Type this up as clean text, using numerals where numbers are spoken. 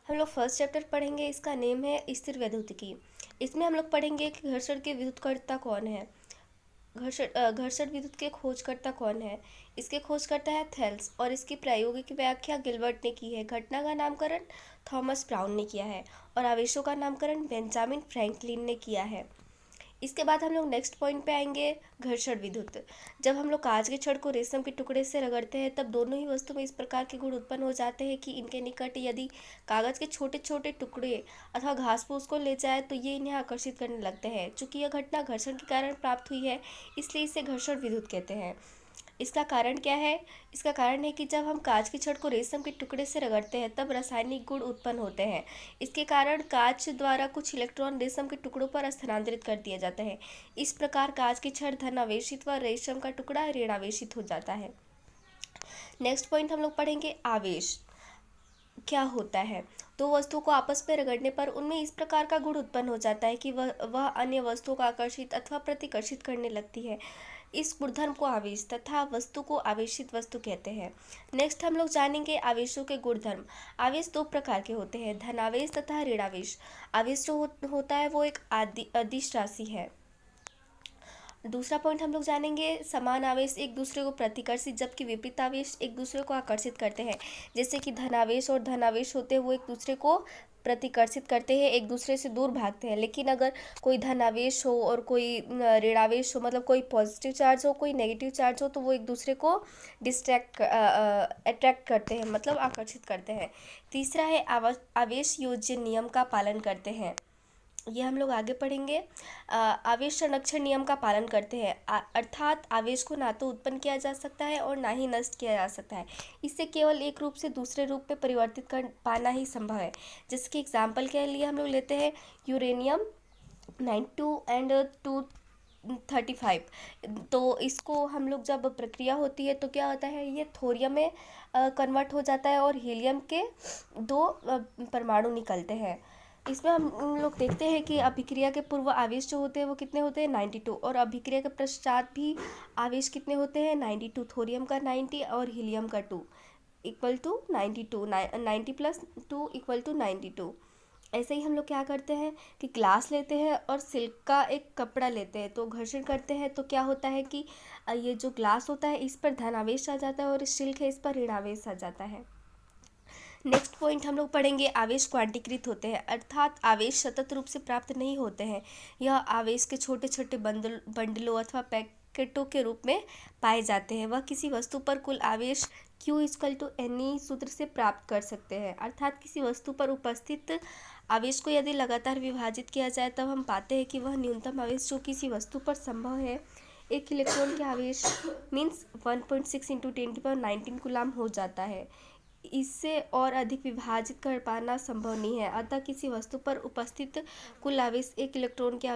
हम लोग first chapter पढ़ेंगे, इसका नेम है स्थिर वैद्युतिकी। इसमें हम लोग पढ़ेंगे कि घर्षण के विद्युतकर्ता कौन है। घर्षण विद्युत के खोजकर्ता कौन है। इसके खोजकर्ता है थेल्स और इसकी प्रायोगिक व्याख्या गिलबर्ट ने की है। घटना का नामकरण थॉमस ब्राउन ने किया है और आवेशों का नामकरण बेंजामिन फ्रैंकलिन ने किया है। इसके बाद हम लोग नेक्स्ट पॉइंट पे आएंगे, घर्षण विद्युत। जब हम लोग कांच के छड़ को रेशम के टुकड़े से रगड़ते हैं तब दोनों ही वस्तु में इस प्रकार के गुण उत्पन्न हो जाते हैं कि इनके निकट यदि कागज के छोटे छोटे टुकड़े अथवा घास फूस को ले जाए तो ये इन्हें आकर्षित करने लगते हैं। चूंकि यह घटना घर्षण के कारण प्राप्त हुई है, इसलिए इसे घर्षण विद्युत कहते हैं। इसका कारण क्या है? इसका कारण है कि जब हम कांच की छड़ को रेशम के टुकड़े से रगड़ते हैं तब रासायनिक गुण उत्पन्न होते हैं। इसके कारण कांच द्वारा कुछ इलेक्ट्रॉन रेशम के टुकड़ों पर स्थानांतरित कर दिया जाता है। इस प्रकार कांच की छड़ धनावेशित व रेशम का टुकड़ा ऋणावेशित हो जाता है। नेक्स्ट पॉइंट हम लोग पढ़ेंगे, आवेश क्या होता है। दो वस्तुओं को आपस में रगड़ने पर उनमें इस प्रकार का गुण उत्पन्न हो जाता है कि वह अन्य वस्तुओं को आकर्षित अथवा प्रतिकर्षित करने लगती है। इस गुणधर्म को आवेश तथा वस्तु को आवेशित वस्तु कहते हैं। नेक्स्ट हम लोग जानेंगे आवेशों के गुणधर्म। आवेश दो प्रकार के होते हैं, धनावेश तथा ऋणावेश। आवेश जो होता है वो एक अदिश राशि है। दूसरा पॉइंट हम लोग जानेंगे, समान आवेश एक दूसरे को प्रतिकर्षित जबकि विपरीत आवेश एक दूसरे को आकर्षित करते हैं। जैसे कि धनावेश और धनावेश होते हैं वो एक दूसरे को प्रतिकर्षित करते हैं, एक दूसरे से दूर भागते हैं। लेकिन अगर कोई धनावेश हो और कोई ऋणावेश हो, मतलब कोई पॉजिटिव चार्ज हो कोई नेगेटिव चार्ज हो, तो वो एक दूसरे को अट्रैक्ट करते हैं, मतलब आकर्षित करते हैं। तीसरा है आवेश योज्य नियम का पालन करते हैं। ये हम लोग आगे पढ़ेंगे। आवेश संरक्षण नियम का पालन करते हैं, अर्थात आवेश को ना तो उत्पन्न किया जा सकता है और ना ही नष्ट किया जा सकता है। इससे केवल एक रूप से दूसरे रूप में परिवर्तित कर पाना ही संभव है। जैसे कि एग्जाम्पल के लिए हम लोग लेते हैं यूरेनियम 92 एंड 235। तो इसको हम लोग जब प्रक्रिया होती है तो क्या होता है, ये थोरियम में कन्वर्ट हो जाता है और हीलियम के दो परमाणु निकलते हैं। इसमें हम लोग देखते हैं कि अभिक्रिया के पूर्व आवेश जो होते हैं वो कितने होते हैं, 92, और अभिक्रिया के पश्चात भी आवेश कितने होते हैं, 92। थोरियम का 90 और हीलियम का 2 equal to 92, 90 plus 2 equal to 92। ऐसे ही हम लोग क्या करते हैं कि ग्लास लेते हैं और सिल्क का एक कपड़ा लेते हैं, तो घर्षण करते हैं तो क्या होता है कि ये जो ग्लास होता है इस पर धनावेश आ जाता है और सिल्क है इस पर ऋणावेश आ जाता है। नेक्स्ट पॉइंट हम लोग पढ़ेंगे, आवेश क्वांटीकृत होते हैं, अर्थात आवेश सतत रूप से प्राप्त नहीं होते हैं। यह आवेश के छोटे छोटे बंडलों अथवा पैकेटों के रूप में पाए जाते हैं। वह किसी वस्तु पर कुल आवेश Q इक्वल टू NE सूत्र से प्राप्त कर सकते हैं। अर्थात किसी वस्तु पर उपस्थित आवेश को यदि लगातार विभाजित किया जाए तब हम पाते हैं कि वह न्यूनतम आवेश जो किसी वस्तु पर संभव है, एक इलेक्ट्रॉन के आवेश मीन्स 1.6 इंटू 10⁻19 कूलाम हो जाता है। इससे और अधिक विभाजित कर पाना संभव नहीं है। अतः किसी वस्तु पर उपस्थित कुल आवेश एक इलेक्ट्रॉन के